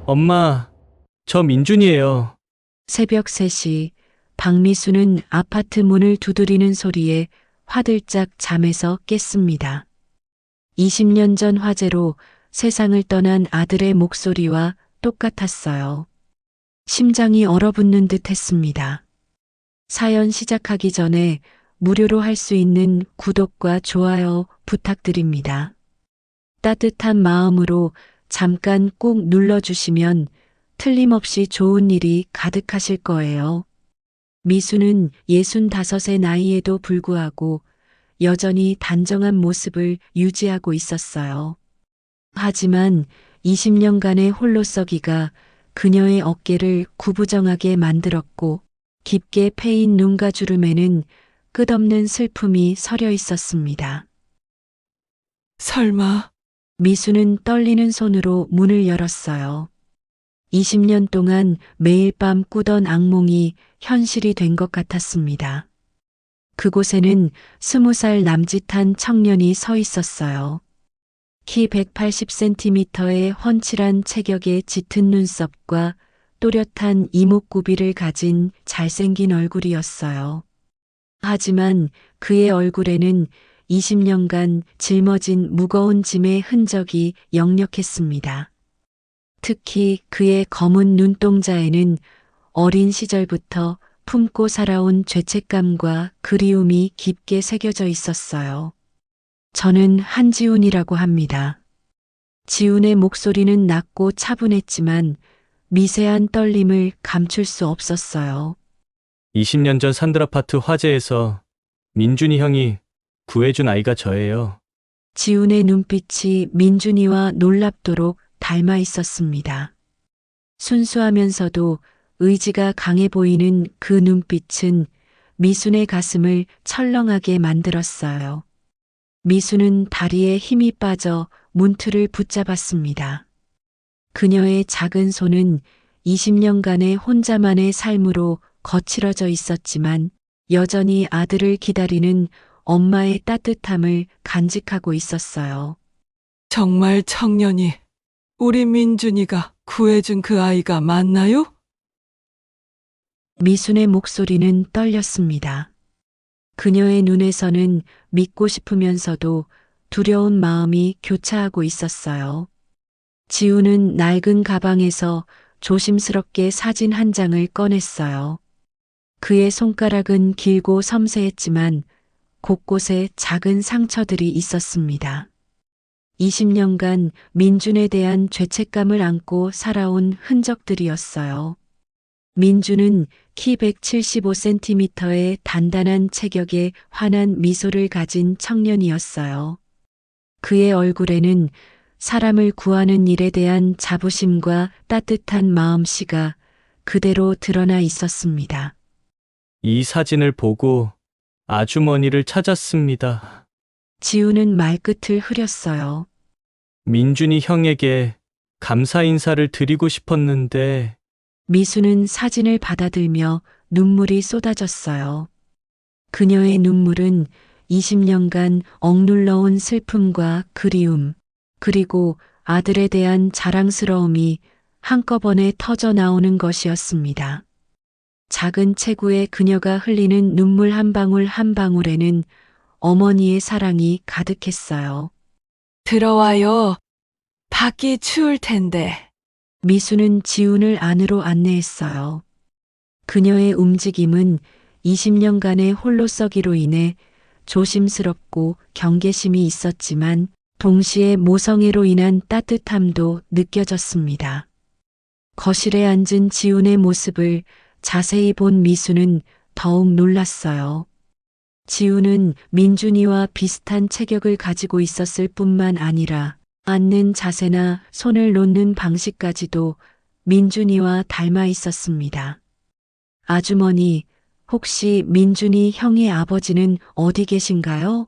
엄마, 저 민준이에요. 새벽 3시 박미수는 아파트 문을 두드리는 소리에 화들짝 잠에서 깼습니다. 20년 전 화재로 세상을 떠난 아들의 목소리와 똑같았어요. 심장이 얼어붙는 듯 했습니다. 사연 시작하기 전에 무료로 할 수 있는 구독과 좋아요 부탁드립니다. 따뜻한 마음으로 잠깐 꼭 눌러주시면 틀림없이 좋은 일이 가득하실 거예요. 미수는 65의 나이에도 불구하고 여전히 단정한 모습을 유지하고 있었어요. 하지만 20년간의 홀로서기가 그녀의 어깨를 구부정하게 만들었고 깊게 패인 눈과 주름에는 끝없는 슬픔이 서려 있었습니다. 설마, 미수는 떨리는 손으로 문을 열었어요. 20년 동안 매일 밤 꾸던 악몽이 현실이 된 것 같았습니다. 그곳에는 20살 남짓한 청년이 서 있었어요. 키 180cm의 훤칠한 체격의 짙은 눈썹과 또렷한 이목구비를 가진 잘생긴 얼굴이었어요. 하지만 그의 얼굴에는 20년간 짊어진 무거운 짐의 흔적이 역력했습니다. 특히 그의 검은 눈동자에는 어린 시절부터 품고 살아온 죄책감과 그리움이 깊게 새겨져 있었어요. 저는 한지훈이라고 합니다. 지훈의 목소리는 낮고 차분했지만 미세한 떨림을 감출 수 없었어요. 20년 전 산들아파트 화재에서 민준이 형이 구해준 아이가 저예요. 지훈의 눈빛이 민준이와 놀랍도록 닮아 있었습니다. 순수하면서도 의지가 강해 보이는 그 눈빛은 미순의 가슴을 철렁하게 만들었어요. 미순은 다리에 힘이 빠져 문틀을 붙잡았습니다. 그녀의 작은 손은 20년간의 혼자만의 삶으로 거칠어져 있었지만 여전히 아들을 기다리는 엄마의 따뜻함을 간직하고 있었어요. 정말 청년이 우리 민준이가 구해준 그 아이가 맞나요? 미순의 목소리는 떨렸습니다. 그녀의 눈에서는 믿고 싶으면서도 두려운 마음이 교차하고 있었어요. 지우는 낡은 가방에서 조심스럽게 사진 한 장을 꺼냈어요. 그의 손가락은 길고 섬세했지만 곳곳에 작은 상처들이 있었습니다. 20년간 민준에 대한 죄책감을 안고 살아온 흔적들이었어요. 민준은 키 175cm의 단단한 체격에 환한 미소를 가진 청년이었어요. 그의 얼굴에는 사람을 구하는 일에 대한 자부심과 따뜻한 마음씨가 그대로 드러나 있었습니다. 이 사진을 보고 아주머니를 찾았습니다. 지우는 말끝을 흐렸어요. 민준이 형에게 감사 인사를 드리고 싶었는데 미수는 사진을 받아들며 눈물이 쏟아졌어요. 그녀의 눈물은 20년간 억눌러온 슬픔과 그리움, 그리고 아들에 대한 자랑스러움이 한꺼번에 터져 나오는 것이었습니다. 작은 체구에 그녀가 흘리는 눈물 한 방울 한 방울에는 어머니의 사랑이 가득했어요. 들어와요. 밖이 추울 텐데. 미수는 지훈을 안으로 안내했어요. 그녀의 움직임은 20년간의 홀로서기로 인해 조심스럽고 경계심이 있었지만 동시에 모성애로 인한 따뜻함도 느껴졌습니다. 거실에 앉은 지훈의 모습을 자세히 본 미수는 더욱 놀랐어요. 지훈은 민준이와 비슷한 체격을 가지고 있었을 뿐만 아니라 앉는 자세나 손을 놓는 방식까지도 민준이와 닮아 있었습니다. 아주머니, 혹시 민준이 형의 아버지는 어디 계신가요?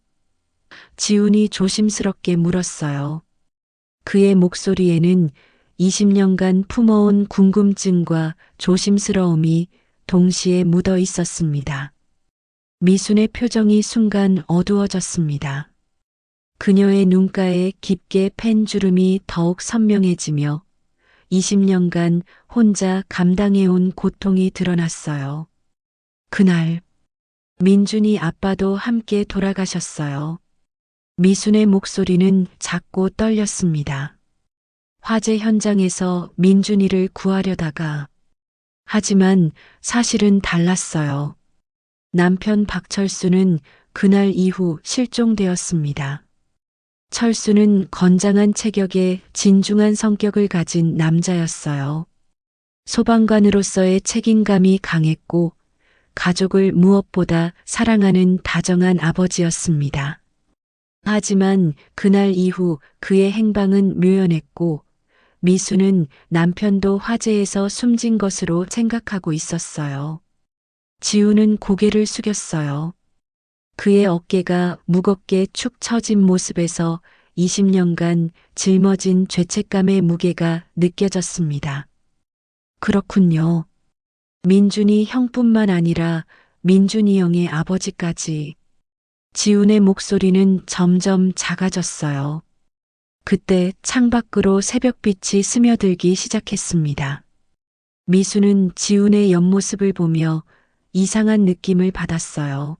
지훈이 조심스럽게 물었어요. 그의 목소리에는 20년간 품어온 궁금증과 조심스러움이 동시에 묻어 있었습니다. 미순의 표정이 순간 어두워졌습니다. 그녀의 눈가에 깊게 팬 주름이 더욱 선명해지며 20년간 혼자 감당해온 고통이 드러났어요. 그날 민준이 아빠도 함께 돌아가셨어요. 미순의 목소리는 작고 떨렸습니다. 화재 현장에서 민준이를 구하려다가 하지만 사실은 달랐어요. 남편 박철수는 그날 이후 실종되었습니다. 철수는 건장한 체격에 진중한 성격을 가진 남자였어요. 소방관으로서의 책임감이 강했고 가족을 무엇보다 사랑하는 다정한 아버지였습니다. 하지만 그날 이후 그의 행방은 묘연했고 미수는 남편도 화재에서 숨진 것으로 생각하고 있었어요. 지우는 고개를 숙였어요. 그의 어깨가 무겁게 축 처진 모습에서 20년간 짊어진 죄책감의 무게가 느껴졌습니다. 그렇군요. 민준이 형뿐만 아니라 민준이 형의 아버지까지. 지훈의 목소리는 점점 작아졌어요. 그때 창밖으로 새벽빛이 스며들기 시작했습니다. 미수는 지훈의 옆모습을 보며 이상한 느낌을 받았어요.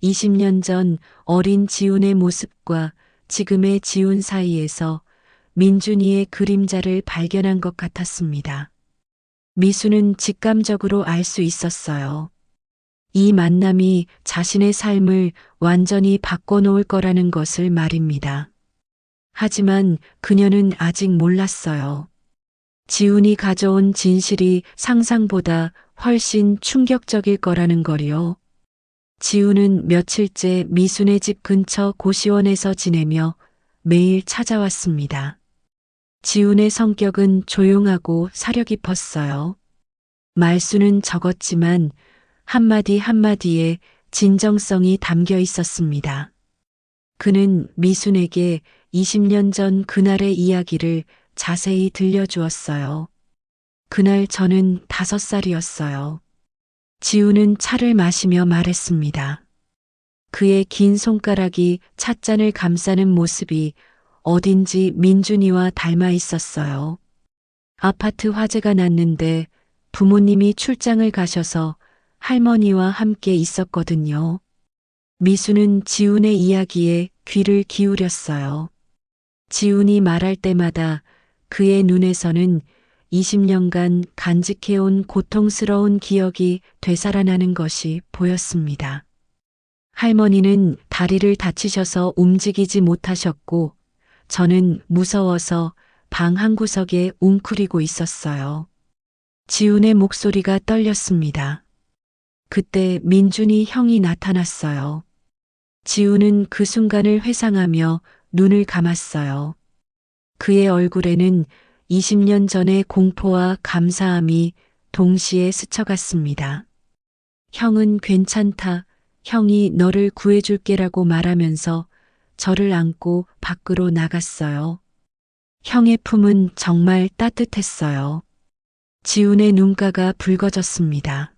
20년 전 어린 지훈의 모습과 지금의 지훈 사이에서 민준이의 그림자를 발견한 것 같았습니다. 미수는 직감적으로 알 수 있었어요. 이 만남이 자신의 삶을 완전히 바꿔놓을 거라는 것을 말입니다. 하지만 그녀는 아직 몰랐어요. 지훈이 가져온 진실이 상상보다 훨씬 충격적일 거라는 거리요. 지훈은 며칠째 미순의 집 근처 고시원에서 지내며 매일 찾아왔습니다. 지훈의 성격은 조용하고 사려 깊었어요. 말수는 적었지만 한마디 한마디에 진정성이 담겨 있었습니다. 그는 미순에게 20년 전 그날의 이야기를 자세히 들려주었어요. 그날 저는 5살이었어요. 지우는 차를 마시며 말했습니다. 그의 긴 손가락이 찻잔을 감싸는 모습이 어딘지 민준이와 닮아 있었어요. 아파트 화재가 났는데 부모님이 출장을 가셔서 할머니와 함께 있었거든요. 미수는 지훈의 이야기에 귀를 기울였어요. 지훈이 말할 때마다 그의 눈에서는 20년간 간직해온 고통스러운 기억이 되살아나는 것이 보였습니다. 할머니는 다리를 다치셔서 움직이지 못하셨고 저는 무서워서 방 한구석에 웅크리고 있었어요. 지훈의 목소리가 떨렸습니다. 그때 민준이 형이 나타났어요. 지훈은 그 순간을 회상하며 눈을 감았어요. 그의 얼굴에는 20년 전의 공포와 감사함이 동시에 스쳐갔습니다. 형은 괜찮다. 형이 너를 구해줄게라고 말하면서 저를 안고 밖으로 나갔어요. 형의 품은 정말 따뜻했어요. 지훈의 눈가가 붉어졌습니다.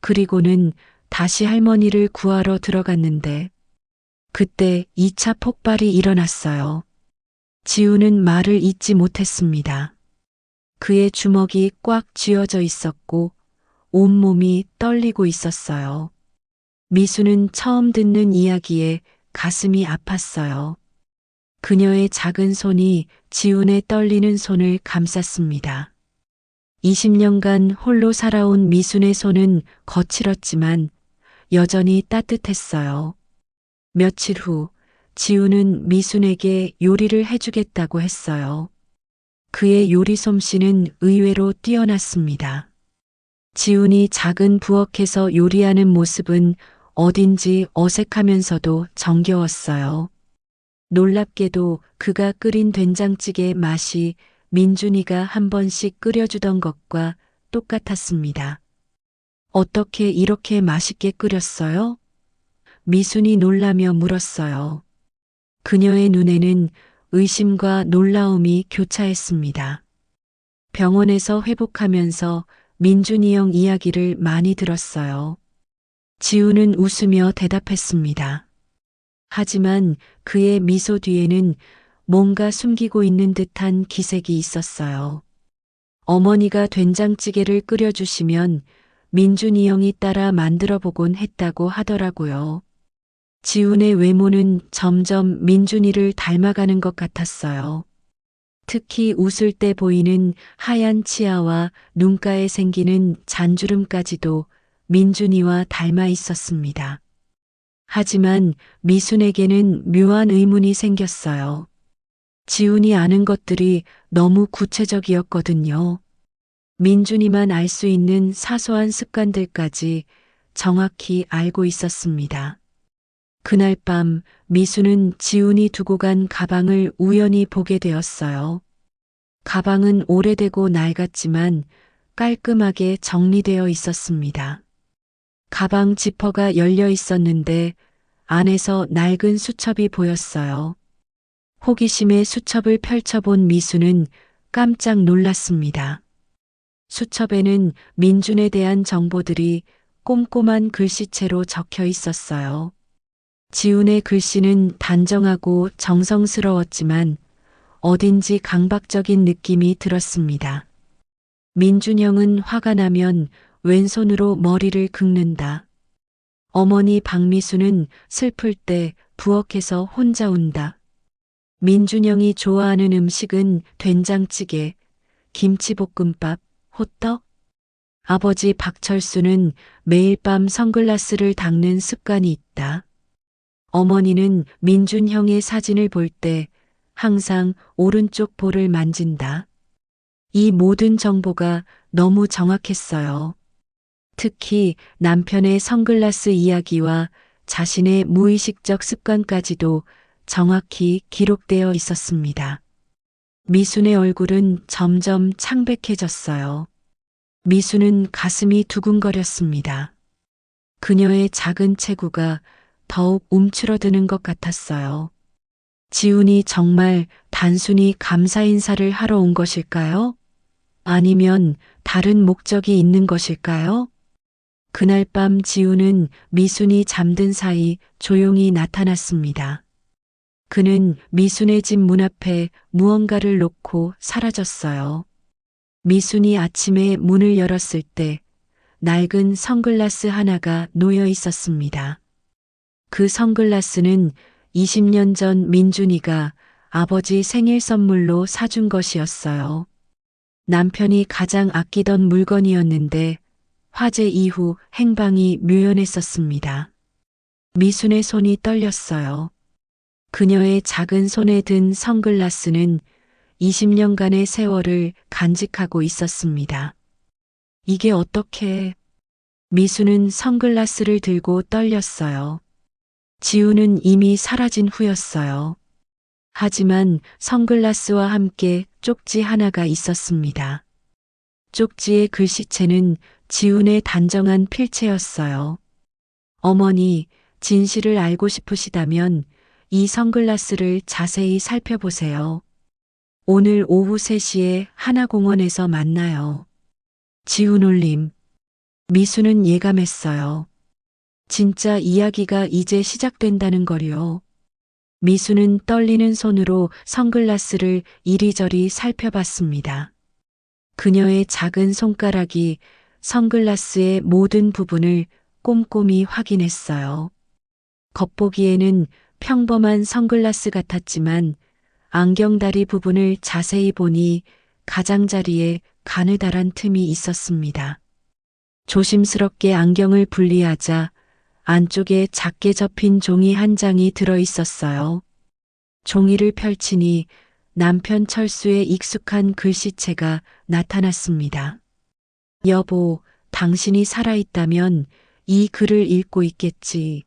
그리고는 다시 할머니를 구하러 들어갔는데 그때 2차 폭발이 일어났어요. 지훈은 말을 잇지 못했습니다. 그의 주먹이 꽉 쥐어져 있었고 온몸이 떨리고 있었어요. 미수는 처음 듣는 이야기에 가슴이 아팠어요. 그녀의 작은 손이 지훈의 떨리는 손을 감쌌습니다. 20년간 홀로 살아온 미순의 손은 거칠었지만 여전히 따뜻했어요. 며칠 후 지훈은 미순에게 요리를 해주겠다고 했어요. 그의 요리 솜씨는 의외로 뛰어났습니다. 지훈이 작은 부엌에서 요리하는 모습은 어딘지 어색하면서도 정겨웠어요. 놀랍게도 그가 끓인 된장찌개 맛이 민준이가 한 번씩 끓여주던 것과 똑같았습니다. 어떻게 이렇게 맛있게 끓였어요? 미순이 놀라며 물었어요. 그녀의 눈에는 의심과 놀라움이 교차했습니다. 병원에서 회복하면서 민준이 형 이야기를 많이 들었어요. 지우는 웃으며 대답했습니다. 하지만 그의 미소 뒤에는 뭔가 숨기고 있는 듯한 기색이 있었어요. 어머니가 된장찌개를 끓여주시면 민준이 형이 따라 만들어 보곤 했다고 하더라고요. 지훈의 외모는 점점 민준이를 닮아가는 것 같았어요. 특히 웃을 때 보이는 하얀 치아와 눈가에 생기는 잔주름까지도 민준이와 닮아 있었습니다. 하지만 미순에게는 묘한 의문이 생겼어요. 지훈이 아는 것들이 너무 구체적이었거든요. 민준이만 알 수 있는 사소한 습관들까지 정확히 알고 있었습니다. 그날 밤 미수는 지훈이 두고 간 가방을 우연히 보게 되었어요. 가방은 오래되고 낡았지만 깔끔하게 정리되어 있었습니다. 가방 지퍼가 열려 있었는데 안에서 낡은 수첩이 보였어요. 호기심에 수첩을 펼쳐본 미수는 깜짝 놀랐습니다. 수첩에는 민준에 대한 정보들이 꼼꼼한 글씨체로 적혀 있었어요. 지훈의 글씨는 단정하고 정성스러웠지만 어딘지 강박적인 느낌이 들었습니다. 민준형은 화가 나면 왼손으로 머리를 긁는다. 어머니 박미수는 슬플 때 부엌에서 혼자 운다. 민준형이 좋아하는 음식은 된장찌개, 김치볶음밥, 호떡. 아버지 박철수는 매일 밤 선글라스를 닦는 습관이 있다. 어머니는 민준형의 사진을 볼 때 항상 오른쪽 볼을 만진다. 이 모든 정보가 너무 정확했어요. 특히 남편의 선글라스 이야기와 자신의 무의식적 습관까지도 정확히 기록되어 있었습니다. 미순의 얼굴은 점점 창백해졌어요. 미순은 가슴이 두근거렸습니다. 그녀의 작은 체구가 더욱 움츠러드는 것 같았어요. 지훈이 정말 단순히 감사 인사를 하러 온 것일까요? 아니면 다른 목적이 있는 것일까요? 그날 밤 지훈은 미순이 잠든 사이 조용히 나타났습니다. 그는 미순의 집 문 앞에 무언가를 놓고 사라졌어요. 미순이 아침에 문을 열었을 때 낡은 선글라스 하나가 놓여 있었습니다. 그 선글라스는 20년 전 민준이가 아버지 생일 선물로 사준 것이었어요. 남편이 가장 아끼던 물건이었는데 화재 이후 행방이 묘연했었습니다. 미순의 손이 떨렸어요. 그녀의 작은 손에 든 선글라스는 20년간의 세월을 간직하고 있었습니다. 이게 어떻게... 미수는 선글라스를 들고 떨렸어요. 지우는 이미 사라진 후였어요. 하지만 선글라스와 함께 쪽지 하나가 있었습니다. 쪽지의 글씨체는 지훈의 단정한 필체였어요. 어머니, 진실을 알고 싶으시다면 이 선글라스를 자세히 살펴보세요. 오늘 오후 3시에 하나공원에서 만나요. 지훈 올림. 미수는 예감했어요. 진짜 이야기가 이제 시작된다는 거요. 미수는 떨리는 손으로 선글라스를 이리저리 살펴봤습니다. 그녀의 작은 손가락이 선글라스의 모든 부분을 꼼꼼히 확인했어요. 겉보기에는 평범한 선글라스 같았지만 안경다리 부분을 자세히 보니 가장자리에 가느다란 틈이 있었습니다. 조심스럽게 안경을 분리하자 안쪽에 작게 접힌 종이 한 장이 들어 있었어요. 종이를 펼치니 남편 철수의 익숙한 글씨체가 나타났습니다. 여보, 당신이 살아있다면 이 글을 읽고 있겠지.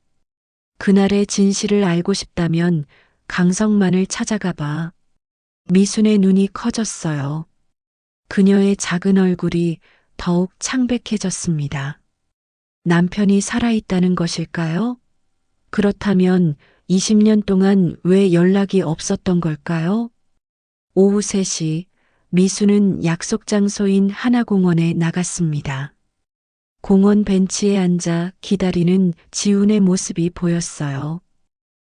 그날의 진실을 알고 싶다면 강성만을 찾아가 봐. 미순의 눈이 커졌어요. 그녀의 작은 얼굴이 더욱 창백해졌습니다. 남편이 살아있다는 것일까요? 그렇다면 20년 동안 왜 연락이 없었던 걸까요? 오후 3시, 미수는 약속 장소인 하나공원에 나갔습니다. 공원 벤치에 앉아 기다리는 지훈의 모습이 보였어요.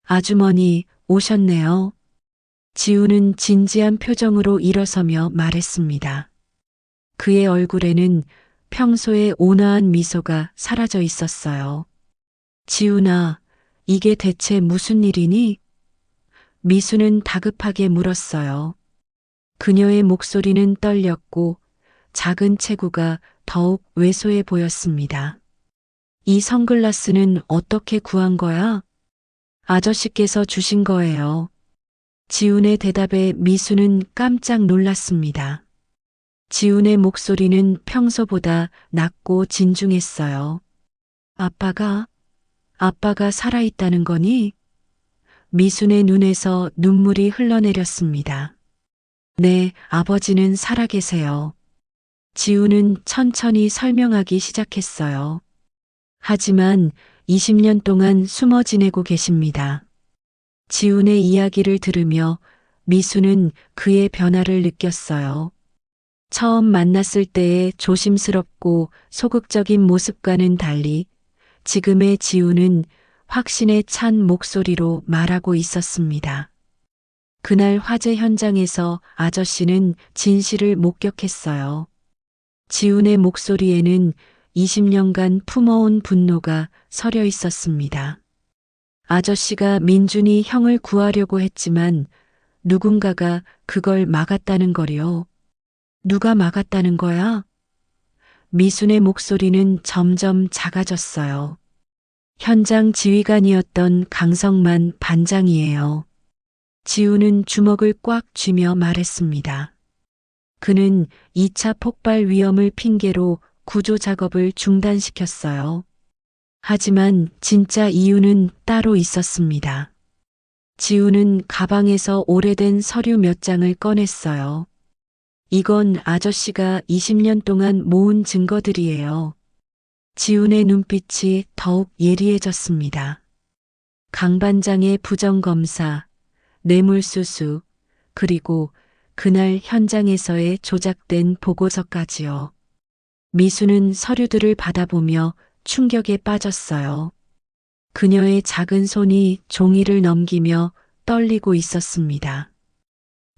아주머니, 오셨네요. 지훈은 진지한 표정으로 일어서며 말했습니다. 그의 얼굴에는 평소의 온화한 미소가 사라져 있었어요. 지훈아, 이게 대체 무슨 일이니? 미수는 다급하게 물었어요. 그녀의 목소리는 떨렸고 작은 체구가 더욱 왜소해 보였습니다. 이 선글라스는 어떻게 구한 거야? 아저씨께서 주신 거예요. 지훈의 대답에 미수는 깜짝 놀랐습니다. 지훈의 목소리는 평소보다 낮고 진중했어요. 아빠가 살아있다는 거니? 미순의 눈에서 눈물이 흘러내렸습니다. 네, 아버지는 살아계세요. 지우는 천천히 설명하기 시작했어요. 하지만 20년 동안 숨어 지내고 계십니다. 지훈의 이야기를 들으며 미수는 그의 변화를 느꼈어요. 처음 만났을 때의 조심스럽고 소극적인 모습과는 달리 지금의 지훈은 확신에 찬 목소리로 말하고 있었습니다. 그날 화재 현장에서 아저씨는 진실을 목격했어요. 지훈의 목소리에는 20년간 품어온 분노가 서려 있었습니다. 아저씨가 민준이 형을 구하려고 했지만 누군가가 그걸 막았다는 거요. 누가 막았다는 거야? 미순의 목소리는 점점 작아졌어요. 현장 지휘관이었던 강성만 반장이에요. 지우는 주먹을 꽉 쥐며 말했습니다. 그는 2차 폭발 위험을 핑계로 구조 작업을 중단시켰어요. 하지만 진짜 이유는 따로 있었습니다. 지우는 가방에서 오래된 서류 몇 장을 꺼냈어요. 이건 아저씨가 20년 동안 모은 증거들이에요. 지훈의 눈빛이 더욱 예리해졌습니다. 강 반장의 부정검사, 뇌물수수, 그리고 그날 현장에서의 조작된 보고서까지요. 미수는 서류들을 받아보며 충격에 빠졌어요. 그녀의 작은 손이 종이를 넘기며 떨리고 있었습니다.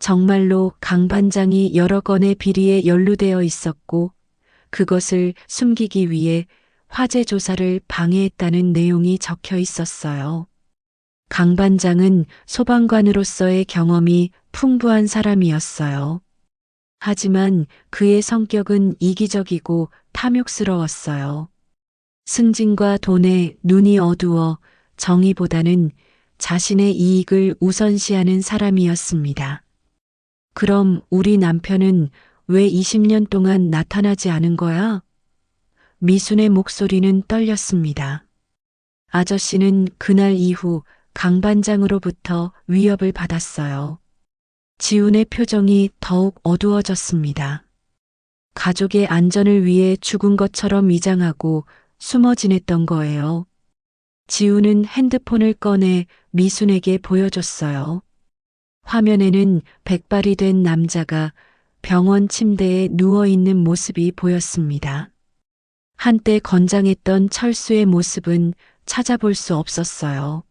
정말로 강 반장이 여러 건의 비리에 연루되어 있었고 그것을 숨기기 위해 화재 조사를 방해했다는 내용이 적혀 있었어요. 강 반장은 소방관으로서의 경험이 풍부한 사람이었어요. 하지만 그의 성격은 이기적이고 탐욕스러웠어요. 승진과 돈에 눈이 어두워 정의보다는 자신의 이익을 우선시하는 사람이었습니다. 그럼 우리 남편은 왜 20년 동안 나타나지 않은 거야? 미순의 목소리는 떨렸습니다. 아저씨는 그날 이후 강 반장으로부터 위협을 받았어요. 지훈의 표정이 더욱 어두워졌습니다. 가족의 안전을 위해 죽은 것처럼 위장하고 숨어 지냈던 거예요. 지훈은 핸드폰을 꺼내 미순에게 보여줬어요. 화면에는 백발이 된 남자가 병원 침대에 누워있는 모습이 보였습니다. 한때 건장했던 철수의 모습은 찾아볼 수 없었어요.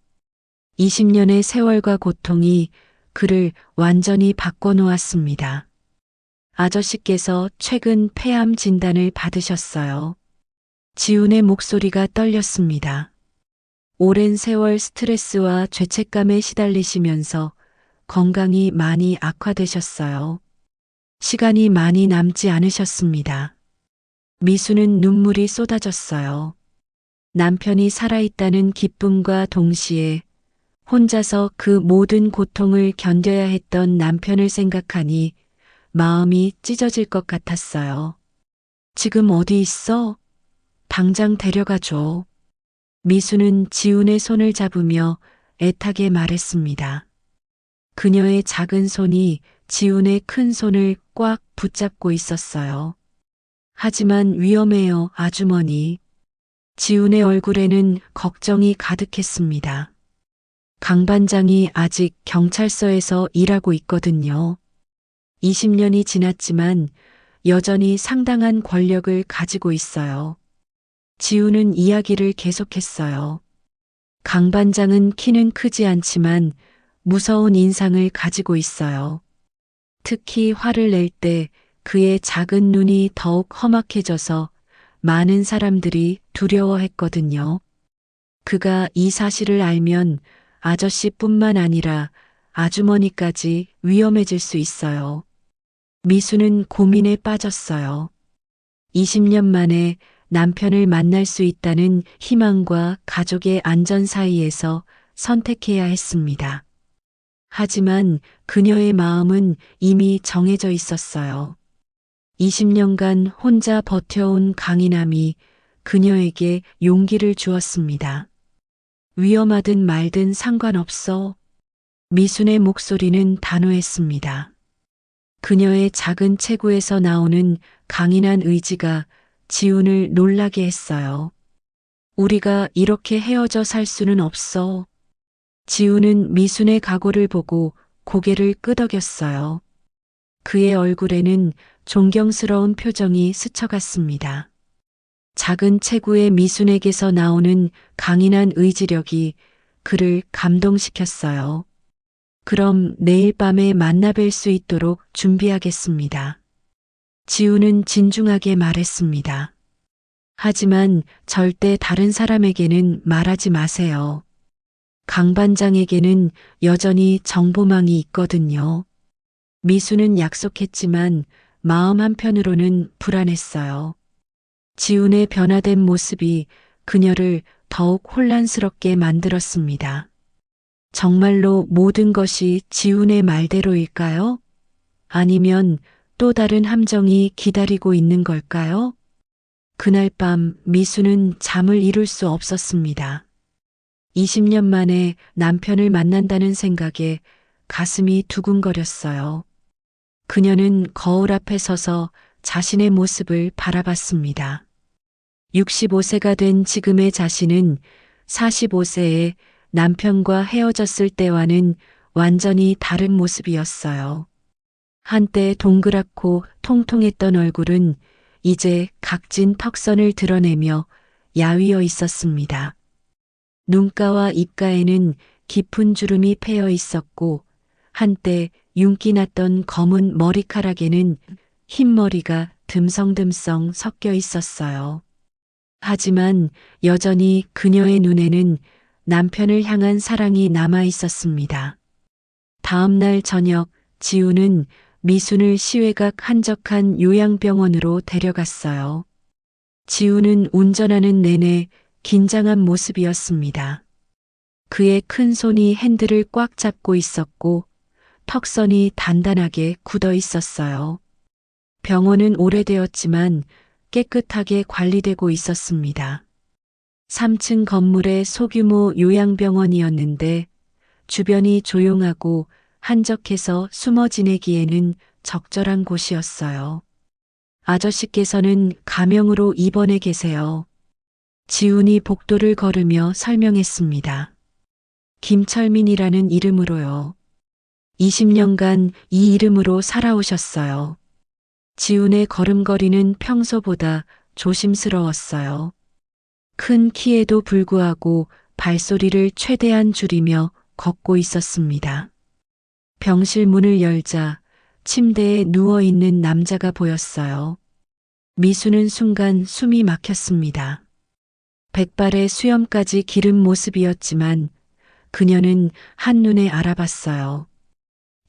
20년의 세월과 고통이 그를 완전히 바꿔놓았습니다. 아저씨께서 최근 폐암 진단을 받으셨어요. 지훈의 목소리가 떨렸습니다. 오랜 세월 스트레스와 죄책감에 시달리시면서 건강이 많이 악화되셨어요. 시간이 많이 남지 않으셨습니다. 미수는 눈물이 쏟아졌어요. 남편이 살아있다는 기쁨과 동시에 혼자서 그 모든 고통을 견뎌야 했던 남편을 생각하니 마음이 찢어질 것 같았어요. 지금 어디 있어? 당장 데려가줘. 미수는 지훈의 손을 잡으며 애타게 말했습니다. 그녀의 작은 손이 지훈의 큰 손을 꽉 붙잡고 있었어요. 하지만 위험해요, 아주머니. 지훈의 얼굴에는 걱정이 가득했습니다. 강 반장이 아직 경찰서에서 일하고 있거든요. 20년이 지났지만 여전히 상당한 권력을 가지고 있어요. 지훈은 이야기를 계속했어요. 강 반장은 키는 크지 않지만 무서운 인상을 가지고 있어요. 특히 화를 낼 때 그의 작은 눈이 더욱 험악해져서 많은 사람들이 두려워했거든요. 그가 이 사실을 알면 아저씨뿐만 아니라 아주머니까지 위험해질 수 있어요. 미수는 고민에 빠졌어요. 20년 만에 남편을 만날 수 있다는 희망과 가족의 안전 사이에서 선택해야 했습니다. 하지만 그녀의 마음은 이미 정해져 있었어요. 20년간 혼자 버텨온 강인함이 그녀에게 용기를 주었습니다. 위험하든 말든 상관없어. 미순의 목소리는 단호했습니다. 그녀의 작은 체구에서 나오는 강인한 의지가 지훈을 놀라게 했어요. 우리가 이렇게 헤어져 살 수는 없어. 지훈은 미순의 각오를 보고 고개를 끄덕였어요. 그의 얼굴에는 존경스러운 표정이 스쳐갔습니다. 작은 체구의 미순에게서 나오는 강인한 의지력이 그를 감동시켰어요. 그럼 내일 밤에 만나뵐 수 있도록 준비하겠습니다. 지훈은 진중하게 말했습니다. 하지만 절대 다른 사람에게는 말하지 마세요. 강 반장에게는 여전히 정보망이 있거든요. 미수는 약속했지만 마음 한편으로는 불안했어요. 지훈의 변화된 모습이 그녀를 더욱 혼란스럽게 만들었습니다. 정말로 모든 것이 지훈의 말대로일까요? 아니면 또 다른 함정이 기다리고 있는 걸까요? 그날 밤 미수는 잠을 이룰 수 없었습니다. 20년 만에 남편을 만난다는 생각에 가슴이 두근거렸어요. 그녀는 거울 앞에 서서 자신의 모습을 바라봤습니다. 65세가 된 지금의 자신은 45세에 남편과 헤어졌을 때와는 완전히 다른 모습이었어요. 한때 동그랗고 통통했던 얼굴은 이제 각진 턱선을 드러내며 야위어 있었습니다. 눈가와 입가에는 깊은 주름이 패여 있었고 한때 윤기 났던 검은 머리카락에는 흰머리가 듬성듬성 섞여 있었어요. 하지만 여전히 그녀의 눈에는 남편을 향한 사랑이 남아 있었습니다. 다음 날 저녁 지훈은 미순을 시외각 한적한 요양병원으로 데려갔어요. 지훈은 운전하는 내내 긴장한 모습이었습니다. 그의 큰 손이 핸들을 꽉 잡고 있었고 턱선이 단단하게 굳어 있었어요. 병원은 오래되었지만 깨끗하게 관리되고 있었습니다. 3층 건물의 소규모 요양병원이었는데 주변이 조용하고 한적해서 숨어 지내기에는 적절한 곳이었어요. 아저씨께서는 가명으로 입원해 계세요. 지훈이 복도를 걸으며 설명했습니다. 김철민이라는 이름으로요. 20년간 이 이름으로 살아오셨어요. 지훈의 걸음걸이는 평소보다 조심스러웠어요. 큰 키에도 불구하고 발소리를 최대한 줄이며 걷고 있었습니다. 병실 문을 열자 침대에 누워있는 남자가 보였어요. 미수는 순간 숨이 막혔습니다. 백발의 수염까지 기른 모습이었지만 그녀는 한눈에 알아봤어요.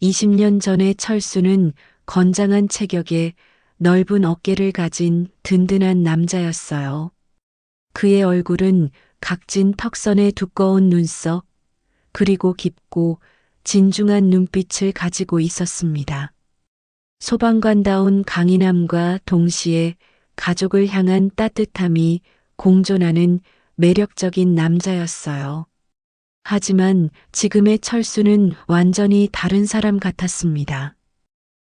20년 전의 철수는 건장한 체격에 넓은 어깨를 가진 든든한 남자였어요. 그의 얼굴은 각진 턱선에 두꺼운 눈썹, 그리고 깊고 진중한 눈빛을 가지고 있었습니다. 소방관다운 강인함과 동시에 가족을 향한 따뜻함이 공존하는 매력적인 남자였어요. 하지만 지금의 철수는 완전히 다른 사람 같았습니다.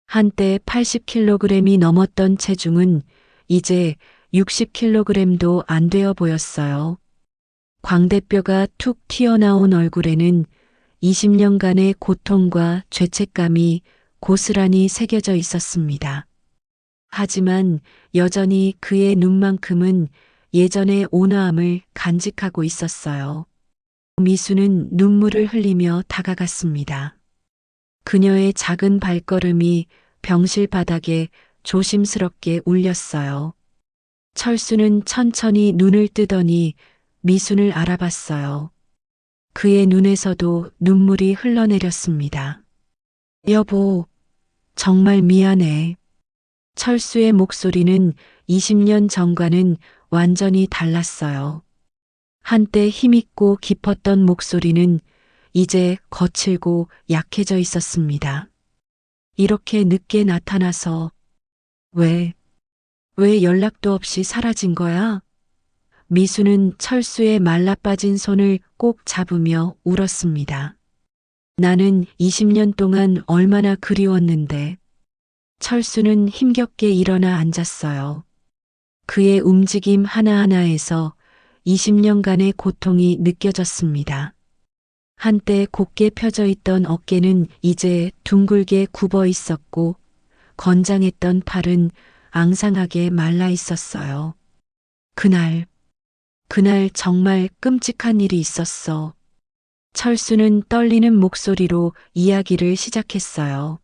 한때 80kg이 넘었던 체중은 이제 60kg도 안 되어 보였어요. 광대뼈가 툭 튀어나온 얼굴에는 20년간의 고통과 죄책감이 고스란히 새겨져 있었습니다. 하지만 여전히 그의 눈만큼은 예전의 온화함을 간직하고 있었어요. 미수는 눈물을 흘리며 다가갔습니다. 그녀의 작은 발걸음이 병실 바닥에 조심스럽게 울렸어요. 철수는 천천히 눈을 뜨더니 미순을 알아봤어요. 그의 눈에서도 눈물이 흘러내렸습니다. 여보, 정말 미안해. 철수의 목소리는 20년 전과는 완전히 달랐어요. 한때 힘있고 깊었던 목소리는 이제 거칠고 약해져 있었습니다. 이렇게 늦게 나타나서 왜 연락도 없이 사라진 거야? 미수는 철수의 말라빠진 손을 꼭 잡으며 울었습니다. 나는 20년 동안 얼마나 그리웠는데. 철수는 힘겹게 일어나 앉았어요. 그의 움직임 하나하나에서 20년간의 고통이 느껴졌습니다. 한때 곧게 펴져 있던 어깨는 이제 둥글게 굽어 있었고 건장했던 팔은 앙상하게 말라 있었어요. 그날 정말 끔찍한 일이 있었어. 철수는 떨리는 목소리로 이야기를 시작했어요.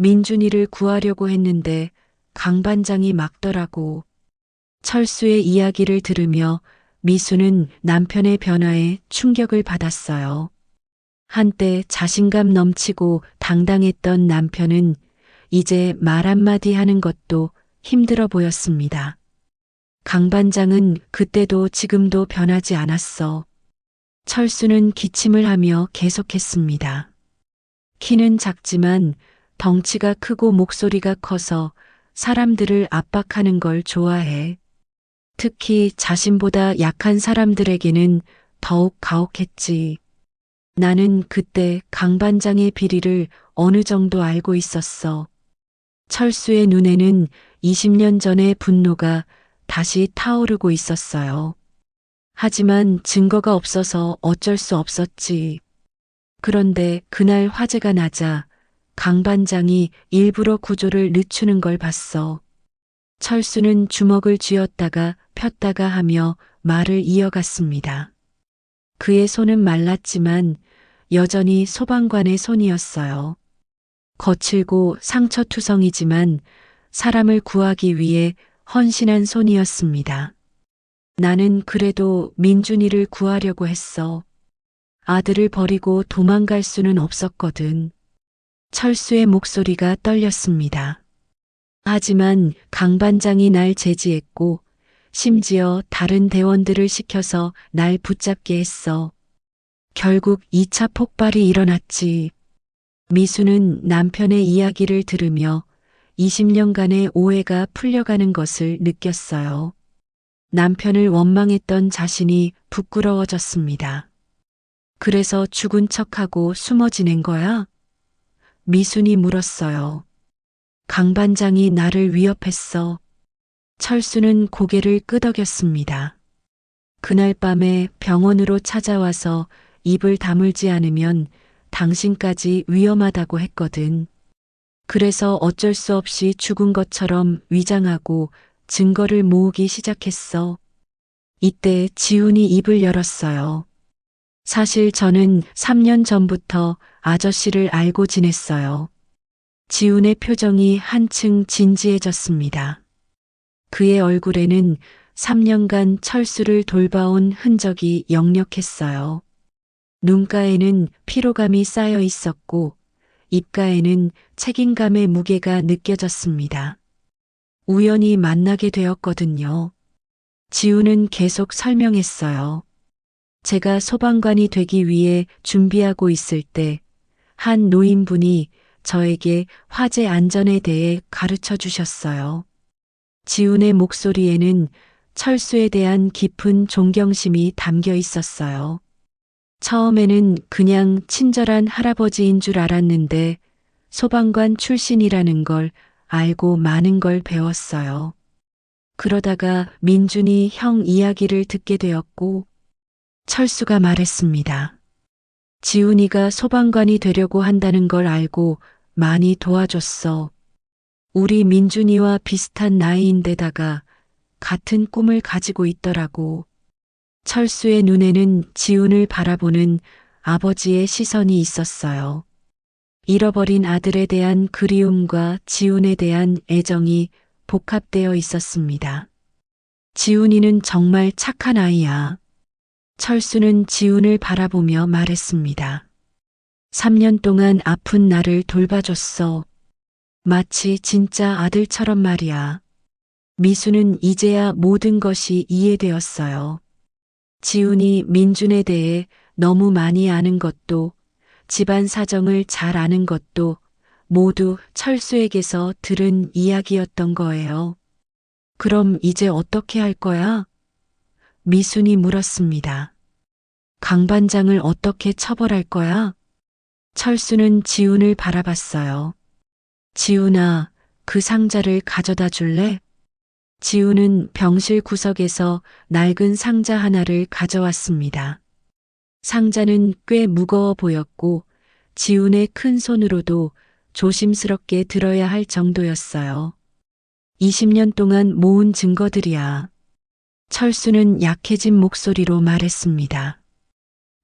민준이를 구하려고 했는데 강 반장이 막더라고. 철수의 이야기를 들으며 미수는 남편의 변화에 충격을 받았어요. 한때 자신감 넘치고 당당했던 남편은 이제 말 한마디 하는 것도 힘들어 보였습니다. 강 반장은 그때도 지금도 변하지 않았어. 철수는 기침을 하며 계속했습니다. 키는 작지만 덩치가 크고 목소리가 커서 사람들을 압박하는 걸 좋아해. 특히 자신보다 약한 사람들에게는 더욱 가혹했지. 나는 그때 강 반장의 비리를 어느 정도 알고 있었어. 철수의 눈에는 20년 전의 분노가 다시 타오르고 있었어요. 하지만 증거가 없어서 어쩔 수 없었지. 그런데 그날 화재가 나자 강 반장이 일부러 구조를 늦추는 걸 봤어. 철수는 주먹을 쥐었다가 폈다가 하며 말을 이어갔습니다. 그의 손은 말랐지만 여전히 소방관의 손이었어요. 거칠고 상처투성이지만 사람을 구하기 위해 헌신한 손이었습니다. 나는 그래도 민준이를 구하려고 했어. 아들을 버리고 도망갈 수는 없었거든. 철수의 목소리가 떨렸습니다. 하지만 강 반장이 날 제지했고 심지어 다른 대원들을 시켜서 날 붙잡게 했어. 결국 2차 폭발이 일어났지. 미수는 남편의 이야기를 들으며 20년간의 오해가 풀려가는 것을 느꼈어요. 남편을 원망했던 자신이 부끄러워졌습니다. 그래서 죽은 척하고 숨어 지낸 거야? 미순이 물었어요. 강 반장이 나를 위협했어. 철수는 고개를 끄덕였습니다. 그날 밤에 병원으로 찾아와서 입을 다물지 않으면 당신까지 위험하다고 했거든. 그래서 어쩔 수 없이 죽은 것처럼 위장하고 증거를 모으기 시작했어. 이때 지훈이 입을 열었어요. 사실 저는 3년 전부터 아저씨를 알고 지냈어요. 지훈의 표정이 한층 진지해졌습니다. 그의 얼굴에는 3년간 철수를 돌봐온 흔적이 역력했어요. 눈가에는 피로감이 쌓여 있었고 입가에는 책임감의 무게가 느껴졌습니다. 우연히 만나게 되었거든요. 지훈은 계속 설명했어요. 제가 소방관이 되기 위해 준비하고 있을 때 한 노인분이 저에게 화재 안전에 대해 가르쳐 주셨어요. 지훈의 목소리에는 철수에 대한 깊은 존경심이 담겨 있었어요. 처음에는 그냥 친절한 할아버지인 줄 알았는데 소방관 출신이라는 걸 알고 많은 걸 배웠어요. 그러다가 민준이 형 이야기를 듣게 되었고 철수가 말했습니다. 지훈이가 소방관이 되려고 한다는 걸 알고 많이 도와줬어. 우리 민준이와 비슷한 나이인데다가 같은 꿈을 가지고 있더라고. 철수의 눈에는 지훈을 바라보는 아버지의 시선이 있었어요. 잃어버린 아들에 대한 그리움과 지훈에 대한 애정이 복합되어 있었습니다. 지훈이는 정말 착한 아이야. 철수는 지훈을 바라보며 말했습니다. 3년 동안 아픈 나를 돌봐줬어. 마치 진짜 아들처럼 말이야. 미수는 이제야 모든 것이 이해되었어요. 지훈이 민준에 대해 너무 많이 아는 것도, 집안 사정을 잘 아는 것도 모두 철수에게서 들은 이야기였던 거예요. 그럼 이제 어떻게 할 거야? 미순이 물었습니다. 강 반장을 어떻게 처벌할 거야? 철수는 지훈을 바라봤어요. 지훈아, 그 상자를 가져다 줄래? 지훈은 병실 구석에서 낡은 상자 하나를 가져왔습니다. 상자는 꽤 무거워 보였고 지훈의 큰 손으로도 조심스럽게 들어야 할 정도였어요. 20년 동안 모은 증거들이야. 철수는 약해진 목소리로 말했습니다.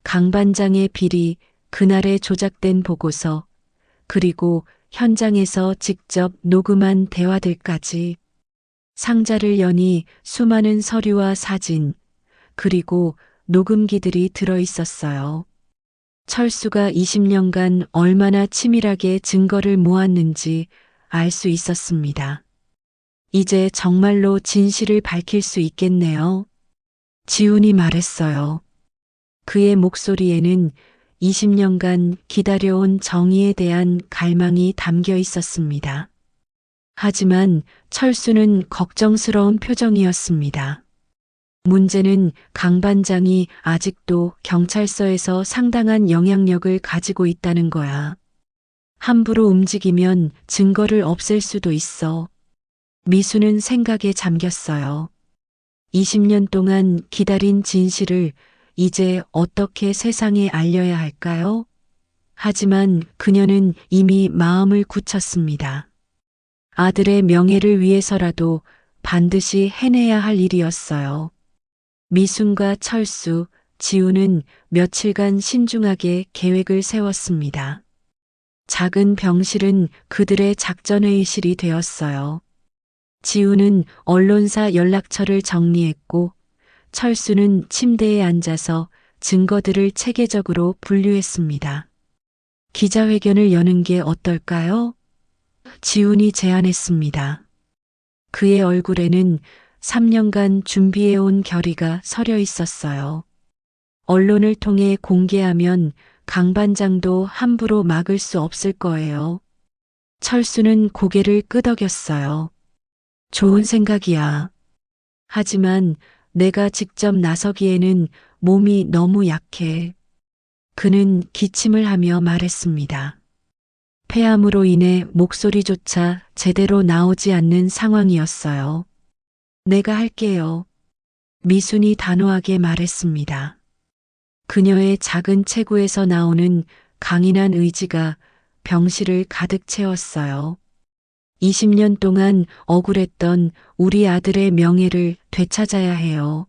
강 반장의 비리, 그날의 조작된 보고서, 그리고 현장에서 직접 녹음한 대화들까지. 상자를 여니 수많은 서류와 사진, 그리고 녹음기들이 들어 있었어요. 철수가 20년간 얼마나 치밀하게 증거를 모았는지 알 수 있었습니다. 이제 정말로 진실을 밝힐 수 있겠네요. 지훈이 말했어요. 그의 목소리에는 20년간 기다려온 정의에 대한 갈망이 담겨 있었습니다. 하지만 철수는 걱정스러운 표정이었습니다. 문제는 강 반장이 아직도 경찰서에서 상당한 영향력을 가지고 있다는 거야. 함부로 움직이면 증거를 없앨 수도 있어. 미수는 생각에 잠겼어요. 20년 동안 기다린 진실을 이제 어떻게 세상에 알려야 할까요? 하지만 그녀는 이미 마음을 굳혔습니다. 아들의 명예를 위해서라도 반드시 해내야 할 일이었어요. 미순과 철수, 지훈은 며칠간 신중하게 계획을 세웠습니다. 작은 병실은 그들의 작전회의실이 되었어요. 지훈은 언론사 연락처를 정리했고 철수는 침대에 앉아서 증거들을 체계적으로 분류했습니다. 기자회견을 여는 게 어떨까요? 지훈이 제안했습니다. 그의 얼굴에는 3년간 준비해온 결의가 서려 있었어요. 언론을 통해 공개하면 강 반장도 함부로 막을 수 없을 거예요. 철수는 고개를 끄덕였어요. 좋은 생각이야. 하지만 내가 직접 나서기에는 몸이 너무 약해. 그는 기침을 하며 말했습니다. 폐암으로 인해 목소리조차 제대로 나오지 않는 상황이었어요. 내가 할게요. 미순이 단호하게 말했습니다. 그녀의 작은 체구에서 나오는 강인한 의지가 병실을 가득 채웠어요. 20년 동안 억울했던 우리 아들의 명예를 되찾아야 해요.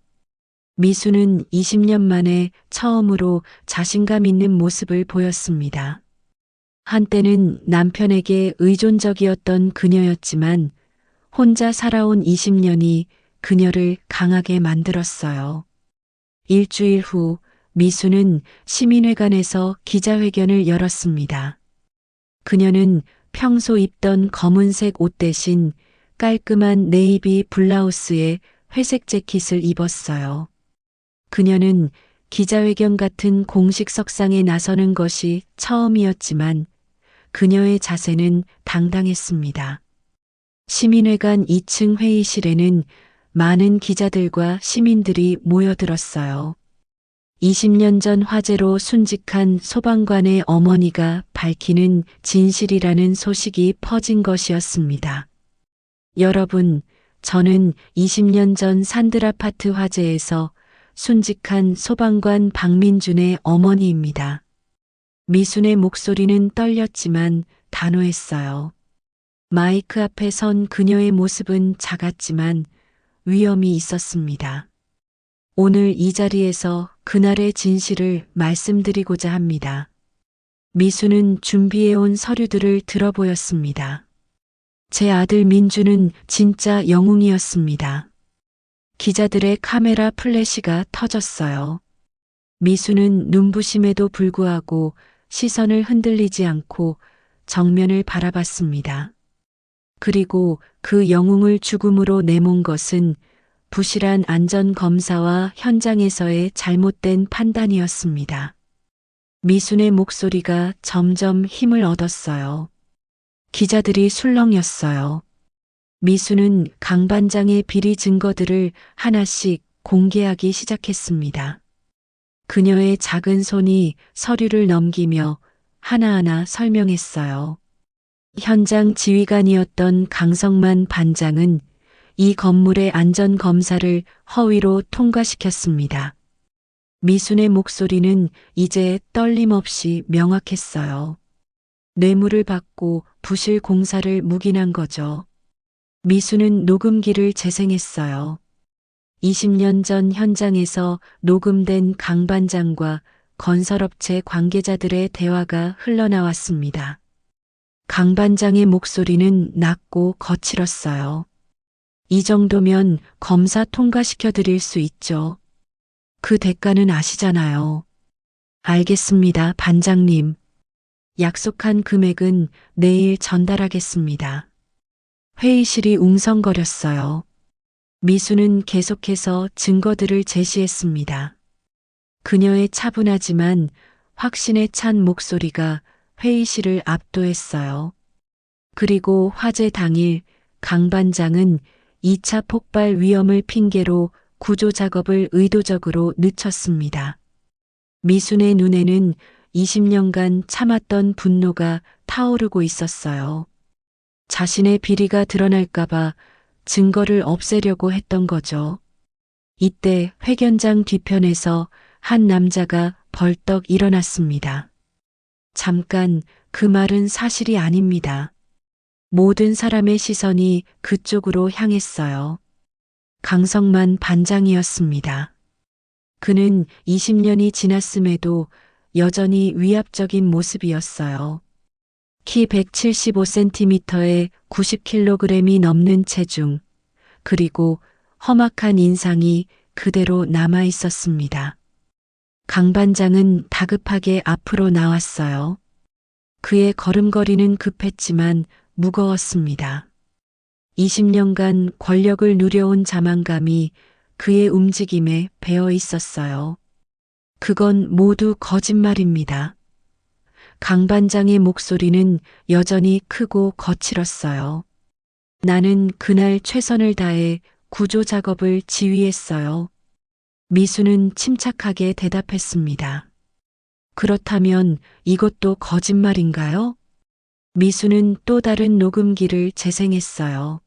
미수는 20년 만에 처음으로 자신감 있는 모습을 보였습니다. 한때는 남편에게 의존적이었던 그녀였지만 혼자 살아온 20년이 그녀를 강하게 만들었어요. 일주일 후 미수는 시민회관에서 기자회견을 열었습니다. 그녀는 평소 입던 검은색 옷 대신 깔끔한 네이비 블라우스에 회색 재킷을 입었어요. 그녀는 기자회견 같은 공식 석상에 나서는 것이 처음이었지만 그녀의 자세는 당당했습니다. 시민회관 2층 회의실에는 많은 기자들과 시민들이 모여들었어요. 20년 전 화재로 순직한 소방관의 어머니가 밝히는 진실이라는 소식이 퍼진 것이었습니다. 여러분, 저는 20년 전 산들아파트 화재에서 순직한 소방관 박민준의 어머니입니다. 미순의 목소리는 떨렸지만 단호했어요. 마이크 앞에 선 그녀의 모습은 작았지만 위엄이 있었습니다. 오늘 이 자리에서 그날의 진실을 말씀드리고자 합니다. 미수는 준비해온 서류들을 들어보였습니다. 제 아들 민주는 진짜 영웅이었습니다. 기자들의 카메라 플래시가 터졌어요. 미수는 눈부심에도 불구하고 시선을 흔들리지 않고 정면을 바라봤습니다. 그리고 그 영웅을 죽음으로 내몬 것은 부실한 안전검사와 현장에서의 잘못된 판단이었습니다. 미순의 목소리가 점점 힘을 얻었어요. 기자들이 술렁였어요. 미수는 강 반장의 비리 증거들을 하나씩 공개하기 시작했습니다. 그녀의 작은 손이 서류를 넘기며 하나하나 설명했어요. 현장 지휘관이었던 강성만 반장은 이 건물의 안전검사를 허위로 통과시켰습니다. 미순의 목소리는 이제 떨림 없이 명확했어요. 뇌물을 받고 부실 공사를 묵인한 거죠. 미수는 녹음기를 재생했어요. 20년 전 현장에서 녹음된 강 반장과 건설업체 관계자들의 대화가 흘러나왔습니다. 강 반장의 목소리는 낮고 거칠었어요. 이 정도면 검사 통과시켜 드릴 수 있죠. 그 대가는 아시잖아요. 알겠습니다, 반장님. 약속한 금액은 내일 전달하겠습니다. 회의실이 웅성거렸어요. 미수는 계속해서 증거들을 제시했습니다. 그녀의 차분하지만 확신에 찬 목소리가 회의실을 압도했어요. 그리고 화재 당일 강 반장은 2차 폭발 위험을 핑계로 구조 작업을 의도적으로 늦췄습니다. 미순의 눈에는 20년간 참았던 분노가 타오르고 있었어요. 자신의 비리가 드러날까봐 증거를 없애려고 했던 거죠. 이때 회견장 뒤편에서 한 남자가 벌떡 일어났습니다. 잠깐, 그 말은 사실이 아닙니다. 모든 사람의 시선이 그쪽으로 향했어요. 강성만 반장이었습니다. 그는 20년이 지났음에도 여전히 위압적인 모습이었어요. 키 175cm에 90kg이 넘는 체중, 그리고 험악한 인상이 그대로 남아 있었습니다. 강 반장은 다급하게 앞으로 나왔어요. 그의 걸음걸이는 급했지만 무거웠습니다. 20년간 권력을 누려온 자만감이 그의 움직임에 배어 있었어요. 그건 모두 거짓말입니다. 강 반장의 목소리는 여전히 크고 거칠었어요. 나는 그날 최선을 다해 구조 작업을 지휘했어요. 미수는 침착하게 대답했습니다. 그렇다면 이것도 거짓말인가요? 미수는 또 다른 녹음기를 재생했어요.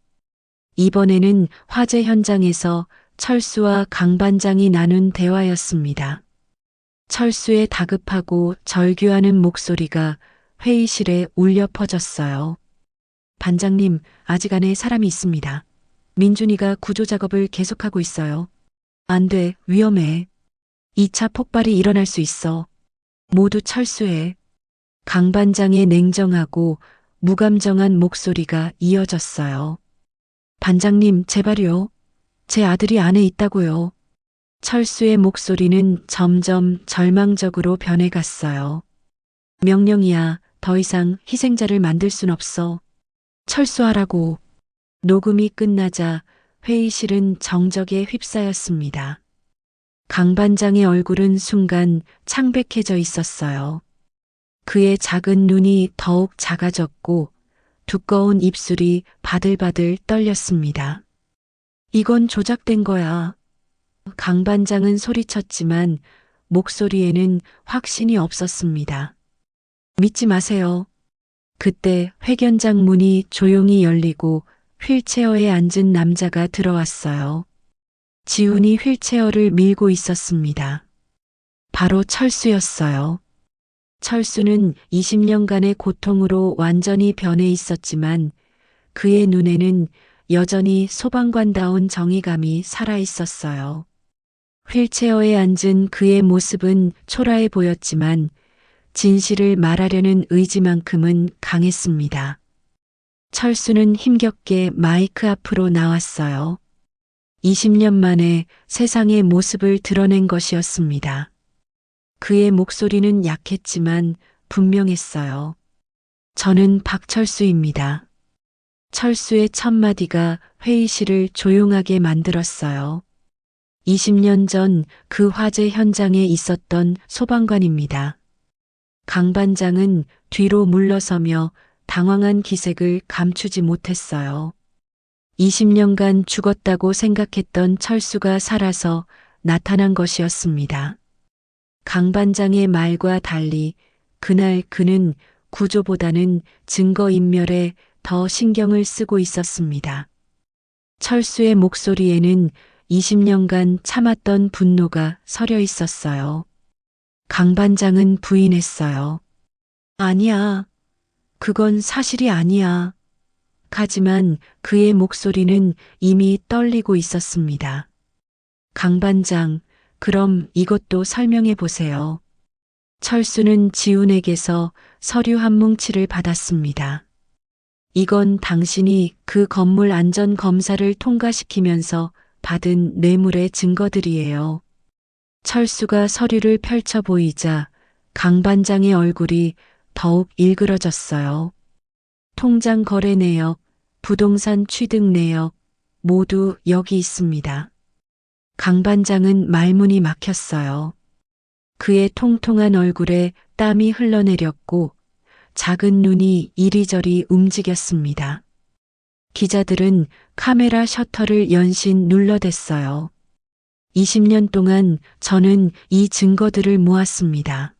이번에는 화재 현장에서 철수와 강 반장이 나눈 대화였습니다. 철수의 다급하고 절규하는 목소리가 회의실에 울려 퍼졌어요. 반장님, 아직 안에 사람이 있습니다. 민준이가 구조 작업을 계속하고 있어요. 안 돼, 위험해. 2차 폭발이 일어날 수 있어. 모두 철수해. 강 반장의 냉정하고 무감정한 목소리가 이어졌어요. 반장님, 제발요. 제 아들이 안에 있다고요. 철수의 목소리는 점점 절망적으로 변해갔어요. 명령이야. 더 이상 희생자를 만들 순 없어. 철수하라고. 녹음이 끝나자 회의실은 정적에 휩싸였습니다. 강 반장의 얼굴은 순간 창백해져 있었어요. 그의 작은 눈이 더욱 작아졌고 두꺼운 입술이 바들바들 떨렸습니다. 이건 조작된 거야. 강 반장은 소리쳤지만 목소리에는 확신이 없었습니다. 믿지 마세요. 그때 회견장 문이 조용히 열리고 휠체어에 앉은 남자가 들어왔어요. 지훈이 휠체어를 밀고 있었습니다. 바로 철수였어요. 철수는 20년간의 고통으로 완전히 변해 있었지만 그의 눈에는 여전히 소방관다운 정의감이 살아 있었어요. 휠체어에 앉은 그의 모습은 초라해 보였지만 진실을 말하려는 의지만큼은 강했습니다. 철수는 힘겹게 마이크 앞으로 나왔어요. 20년 만에 세상의 모습을 드러낸 것이었습니다. 그의 목소리는 약했지만 분명했어요. 저는 박철수입니다. 철수의 첫 마디가 회의실을 조용하게 만들었어요. 20년 전 그 화재 현장에 있었던 소방관입니다. 강 반장은 뒤로 물러서며 당황한 기색을 감추지 못했어요. 20년간 죽었다고 생각했던 철수가 살아서 나타난 것이었습니다. 강 반장의 말과 달리 그날 그는 구조보다는 증거인멸에 더 신경을 쓰고 있었습니다. 철수의 목소리에는 20년간 참았던 분노가 서려 있었어요. 강 반장은 부인했어요. 아니야. 그건 사실이 아니야. 하지만 그의 목소리는 이미 떨리고 있었습니다. 강 반장, 그럼 이것도 설명해 보세요. 철수는 지훈에게서 서류 한 뭉치를 받았습니다. 이건 당신이 그 건물 안전 검사를 통과시키면서 받은 뇌물의 증거들이에요. 철수가 서류를 펼쳐 보이자 강 반장의 얼굴이 더욱 일그러졌어요. 통장 거래 내역, 부동산 취득 내역 모두 여기 있습니다. 강 반장은 말문이 막혔어요. 그의 통통한 얼굴에 땀이 흘러내렸고 작은 눈이 이리저리 움직였습니다. 기자들은 카메라 셔터를 연신 눌러댔어요. 20년 동안 저는 이 증거들을 모았습니다.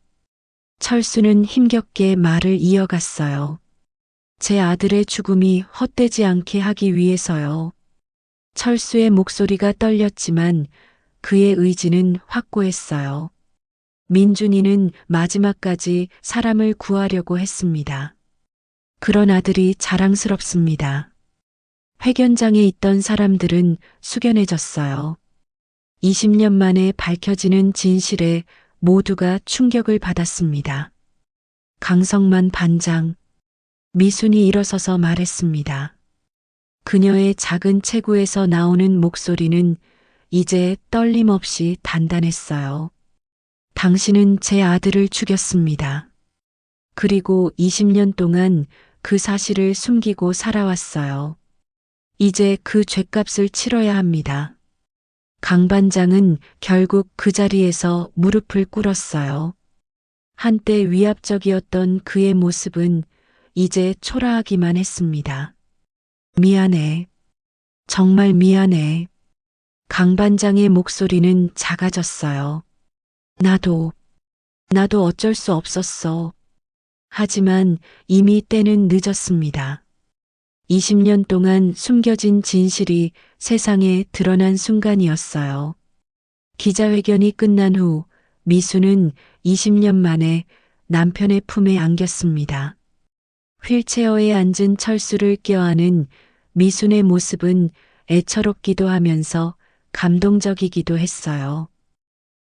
철수는 힘겹게 말을 이어갔어요. 제 아들의 죽음이 헛되지 않게 하기 위해서요. 철수의 목소리가 떨렸지만 그의 의지는 확고했어요. 민준이는 마지막까지 사람을 구하려고 했습니다. 그런 아들이 자랑스럽습니다. 회견장에 있던 사람들은 숙연해졌어요. 20년 만에 밝혀지는 진실에 모두가 충격을 받았습니다. 강성만 반장, 미순이 일어서서 말했습니다. 그녀의 작은 체구에서 나오는 목소리는 이제 떨림 없이 단단했어요. 당신은 제 아들을 죽였습니다. 그리고 20년 동안 그 사실을 숨기고 살아왔어요. 이제 그 죗값을 치러야 합니다. 강 반장은 결국 그 자리에서 무릎을 꿇었어요. 한때 위압적이었던 그의 모습은 이제 초라하기만 했습니다. 미안해. 정말 미안해. 강 반장의 목소리는 작아졌어요. 나도 어쩔 수 없었어. 하지만 이미 때는 늦었습니다. 20년 동안 숨겨진 진실이 세상에 드러난 순간이었어요. 기자회견이 끝난 후 미수는 20년 만에 남편의 품에 안겼습니다. 휠체어에 앉은 철수를 껴안은 미순의 모습은 애처롭기도 하면서 감동적이기도 했어요.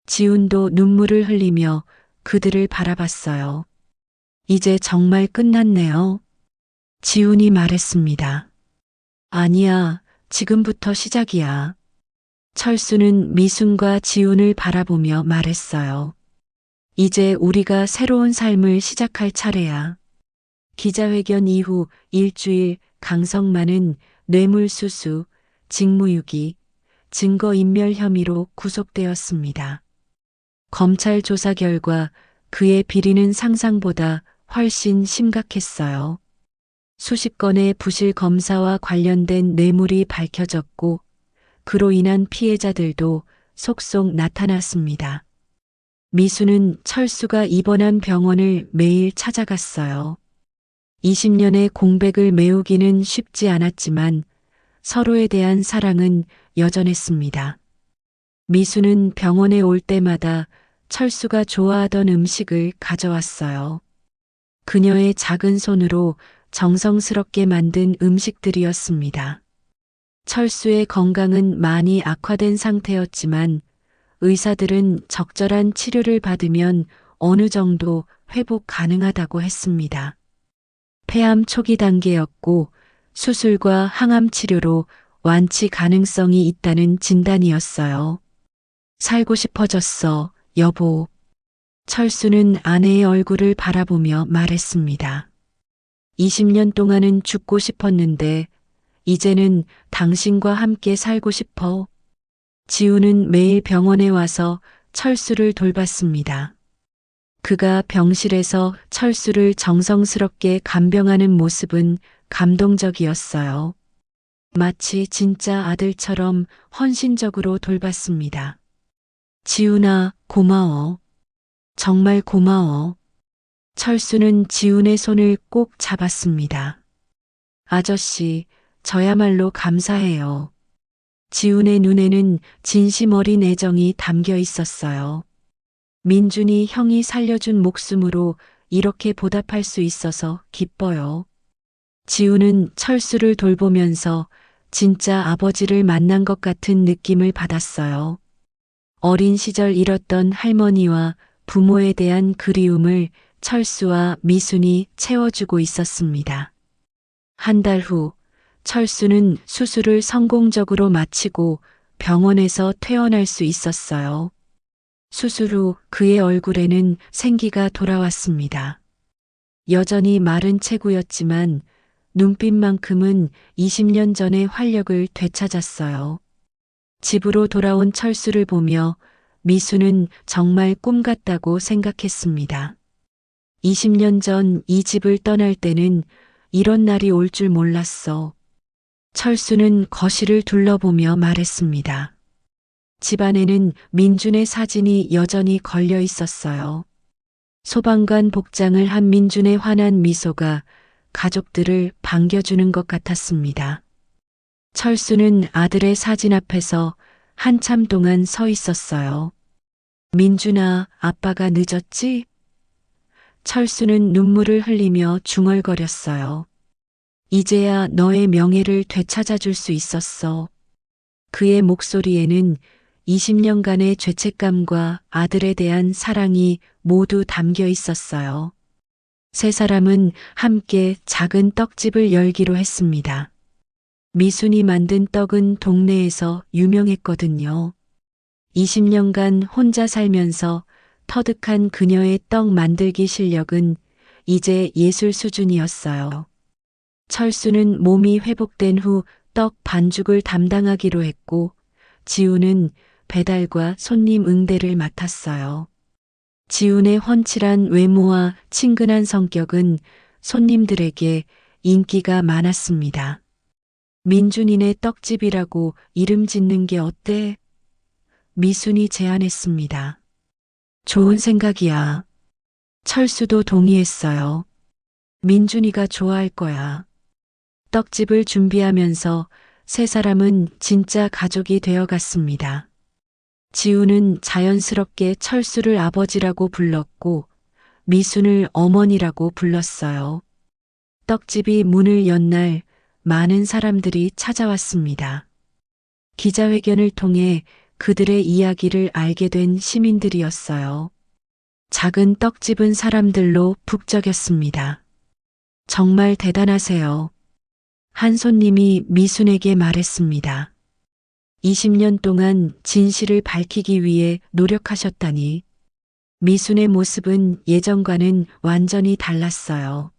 지훈도 눈물을 흘리며 그들을 바라봤어요. 이제 정말 끝났네요. 지훈이 말했습니다. 아니야, 지금부터 시작이야. 철수는 미순과 지훈을 바라보며 말했어요. 이제 우리가 새로운 삶을 시작할 차례야. 기자회견 이후 일주일 강성만은 뇌물수수, 직무유기, 증거인멸 혐의로 구속되었습니다. 검찰 조사 결과 그의 비리는 상상보다 훨씬 심각했어요. 수십 건의 부실 검사와 관련된 뇌물이 밝혀졌고 그로 인한 피해자들도 속속 나타났습니다. 미수는 철수가 입원한 병원을 매일 찾아갔어요. 20년의 공백을 메우기는 쉽지 않았지만 서로에 대한 사랑은 여전했습니다. 미수는 병원에 올 때마다 철수가 좋아하던 음식을 가져왔어요. 그녀의 작은 손으로 정성스럽게 만든 음식들이었습니다. 철수의 건강은 많이 악화된 상태였지만 의사들은 적절한 치료를 받으면 어느 정도 회복 가능하다고 했습니다. 폐암 초기 단계였고 수술과 항암 치료로 완치 가능성이 있다는 진단이었어요. 살고 싶어졌어, 여보. 철수는 아내의 얼굴을 바라보며 말했습니다. 20년 동안은 죽고 싶었는데 이제는 당신과 함께 살고 싶어. 지우는 매일 병원에 와서 철수를 돌봤습니다. 그가 병실에서 철수를 정성스럽게 간병하는 모습은 감동적이었어요. 마치 진짜 아들처럼 헌신적으로 돌봤습니다. 지훈아, 고마워. 정말 고마워. 철수는 지훈의 손을 꼭 잡았습니다. 아저씨, 저야말로 감사해요. 지훈의 눈에는 진심 어린 애정이 담겨 있었어요. 민준이 형이 살려준 목숨으로 이렇게 보답할 수 있어서 기뻐요. 지훈은 철수를 돌보면서 진짜 아버지를 만난 것 같은 느낌을 받았어요. 어린 시절 잃었던 할머니와 부모에 대한 그리움을 철수와 미순이 채워주고 있었습니다. 한 달 후, 철수는 수술을 성공적으로 마치고 병원에서 퇴원할 수 있었어요. 수술 후 그의 얼굴에는 생기가 돌아왔습니다. 여전히 마른 체구였지만 눈빛만큼은 20년 전의 활력을 되찾았어요. 집으로 돌아온 철수를 보며 미수는 정말 꿈 같다고 생각했습니다. 20년 전 이 집을 떠날 때는 이런 날이 올 줄 몰랐어. 철수는 거실을 둘러보며 말했습니다. 집안에는 민준의 사진이 여전히 걸려 있었어요. 소방관 복장을 한 민준의 환한 미소가 가족들을 반겨주는 것 같았습니다. 철수는 아들의 사진 앞에서 한참 동안 서 있었어요. 민준아, 아빠가 늦었지? 철수는 눈물을 흘리며 중얼거렸어요. 이제야 너의 명예를 되찾아줄 수 있었어. 그의 목소리에는 20년간의 죄책감과 아들에 대한 사랑이 모두 담겨 있었어요. 세 사람은 함께 작은 떡집을 열기로 했습니다. 미순이 만든 떡은 동네에서 유명했거든요. 20년간 혼자 살면서 터득한 그녀의 떡 만들기 실력은 이제 예술 수준이었어요. 철수는 몸이 회복된 후 떡 반죽을 담당하기로 했고, 지우는 배달과 손님 응대를 맡았어요. 지훈의 훤칠한 외모와 친근한 성격은 손님들에게 인기가 많았습니다. 민준이네 떡집이라고 이름 짓는 게 어때? 미순이 제안했습니다. 좋은 생각이야. 철수도 동의했어요. 민준이가 좋아할 거야. 떡집을 준비하면서 세 사람은 진짜 가족이 되어갔습니다. 지우는 자연스럽게 철수를 아버지라고 불렀고 미순을 어머니라고 불렀어요. 떡집이 문을 연 날 많은 사람들이 찾아왔습니다. 기자회견을 통해 그들의 이야기를 알게 된 시민들이었어요. 작은 떡집은 사람들로 북적였습니다. 정말 대단하세요. 한 손님이 미순에게 말했습니다. 20년 동안 진실을 밝히기 위해 노력하셨다니. 미순의 모습은 예전과는 완전히 달랐어요.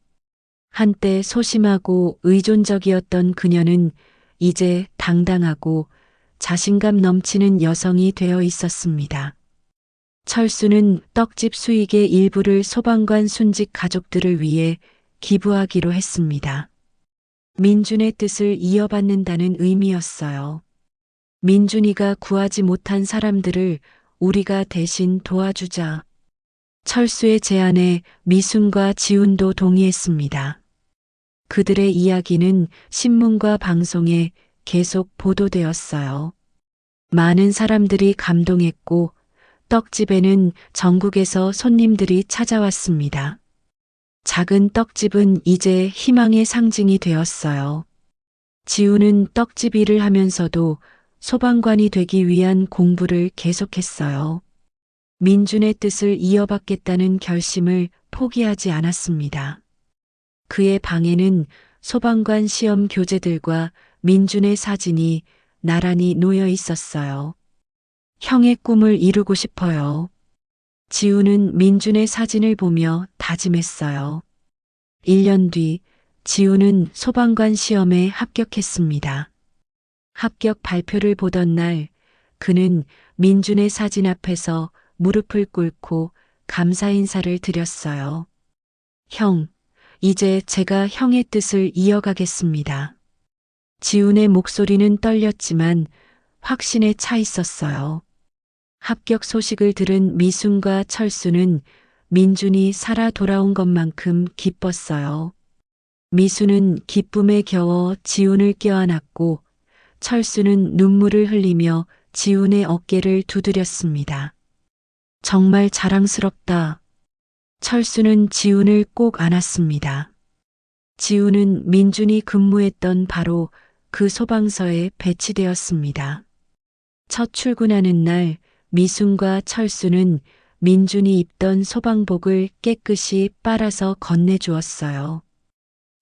한때 소심하고 의존적이었던 그녀는 이제 당당하고 자신감 넘치는 여성이 되어 있었습니다. 철수는 떡집 수익의 일부를 소방관 순직 가족들을 위해 기부하기로 했습니다. 민준의 뜻을 이어받는다는 의미였어요. 민준이가 구하지 못한 사람들을 우리가 대신 도와주자. 철수의 제안에 미순과 지훈도 동의했습니다. 그들의 이야기는 신문과 방송에 계속 보도되었어요. 많은 사람들이 감동했고 떡집에는 전국에서 손님들이 찾아왔습니다. 작은 떡집은 이제 희망의 상징이 되었어요. 지우는 떡집 일을 하면서도 소방관이 되기 위한 공부를 계속했어요. 민준의 뜻을 이어받겠다는 결심을 포기하지 않았습니다. 그의 방에는 소방관 시험 교재들과 민준의 사진이 나란히 놓여 있었어요. 형의 꿈을 이루고 싶어요. 지우는 민준의 사진을 보며 다짐했어요. 1년 뒤 지우는 소방관 시험에 합격했습니다. 합격 발표를 보던 날 그는 민준의 사진 앞에서 무릎을 꿇고 감사 인사를 드렸어요. 형, 이제 제가 형의 뜻을 이어가겠습니다. 지훈의 목소리는 떨렸지만 확신에 차 있었어요. 합격 소식을 들은 미순과 철수는 민준이 살아 돌아온 것만큼 기뻤어요. 미수는 기쁨에 겨워 지훈을 껴안았고 철수는 눈물을 흘리며 지훈의 어깨를 두드렸습니다. 정말 자랑스럽다. 철수는 지훈을 꼭 안았습니다. 지훈은 민준이 근무했던 바로 그 소방서에 배치되었습니다. 첫 출근하는 날 미순과 철수는 민준이 입던 소방복을 깨끗이 빨아서 건네주었어요.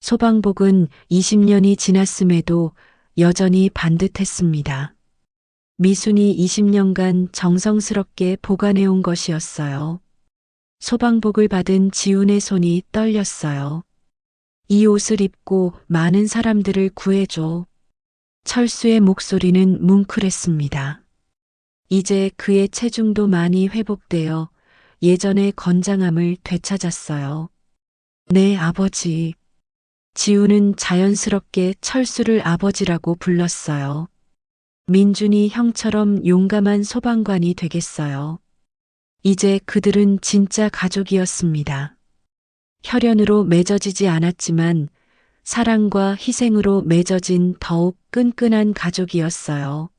소방복은 20년이 지났음에도 여전히 반듯했습니다. 미순이 20년간 정성스럽게 보관해온 것이었어요. 소방복을 받은 지훈의 손이 떨렸어요. 이 옷을 입고 많은 사람들을 구해줘. 철수의 목소리는 뭉클했습니다. 이제 그의 체중도 많이 회복되어 예전의 건장함을 되찾았어요. 네, 아버지. 지우는 자연스럽게 철수를 아버지라고 불렀어요. 민준이 형처럼 용감한 소방관이 되겠어요. 이제 그들은 진짜 가족이었습니다. 혈연으로 맺어지지 않았지만 사랑과 희생으로 맺어진 더욱 끈끈한 가족이었어요.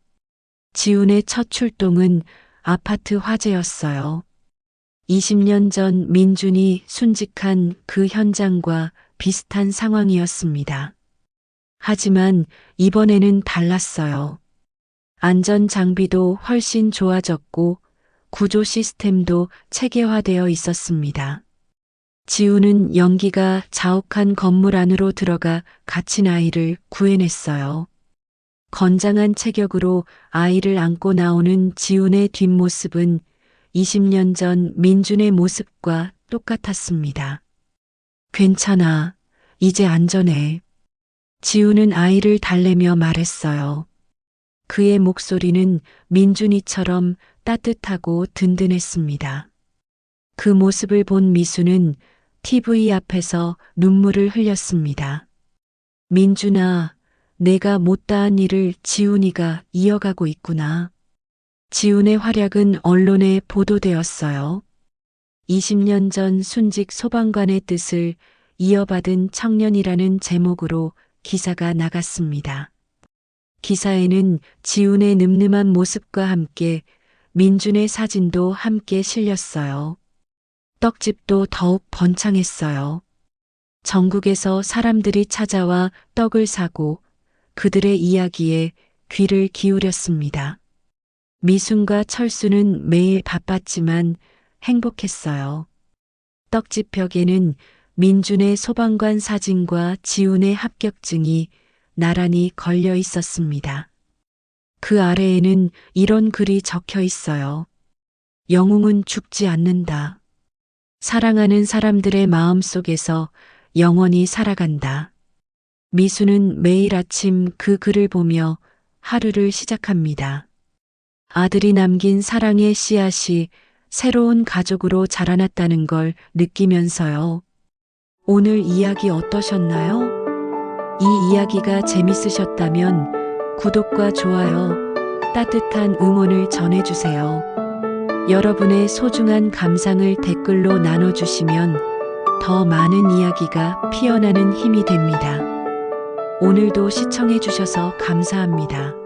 지훈의 첫 출동은 아파트 화재였어요. 20년 전 민준이 순직한 그 현장과 비슷한 상황이었습니다. 하지만 이번에는 달랐어요. 안전 장비도 훨씬 좋아졌고 구조 시스템도 체계화되어 있었습니다. 지우는 연기가 자욱한 건물 안으로 들어가 갇힌 아이를 구해냈어요. 건장한 체격으로 아이를 안고 나오는 지훈의 뒷모습은 20년 전 민준의 모습과 똑같았습니다. 괜찮아. 이제 안전해. 지훈은 아이를 달래며 말했어요. 그의 목소리는 민준이처럼 따뜻하고 든든했습니다. 그 모습을 본 미수는 TV 앞에서 눈물을 흘렸습니다. 민준아, 내가 못다한 일을 지훈이가 이어가고 있구나. 지훈의 활약은 언론에 보도되었어요. 20년 전 순직 소방관의 뜻을 이어받은 청년이라는 제목으로 기사가 나갔습니다. 기사에는 지훈의 늠름한 모습과 함께 민준의 사진도 함께 실렸어요. 떡집도 더욱 번창했어요. 전국에서 사람들이 찾아와 떡을 사고 그들의 이야기에 귀를 기울였습니다. 미순과 철수는 매일 바빴지만 행복했어요. 떡집 벽에는 민준의 소방관 사진과 지훈의 합격증이 나란히 걸려 있었습니다. 그 아래에는 이런 글이 적혀 있어요. 영웅은 죽지 않는다. 사랑하는 사람들의 마음 속에서 영원히 살아간다. 미수는 매일 아침 그 글을 보며 하루를 시작합니다. 아들이 남긴 사랑의 씨앗이 새로운 가족으로 자라났다는 걸 느끼면서요. 오늘 이야기 어떠셨나요? 이 이야기가 재밌으셨다면 구독과 좋아요, 따뜻한 응원을 전해주세요. 여러분의 소중한 감상을 댓글로 나눠주시면 더 많은 이야기가 피어나는 힘이 됩니다. 오늘도 시청해주셔서 감사합니다.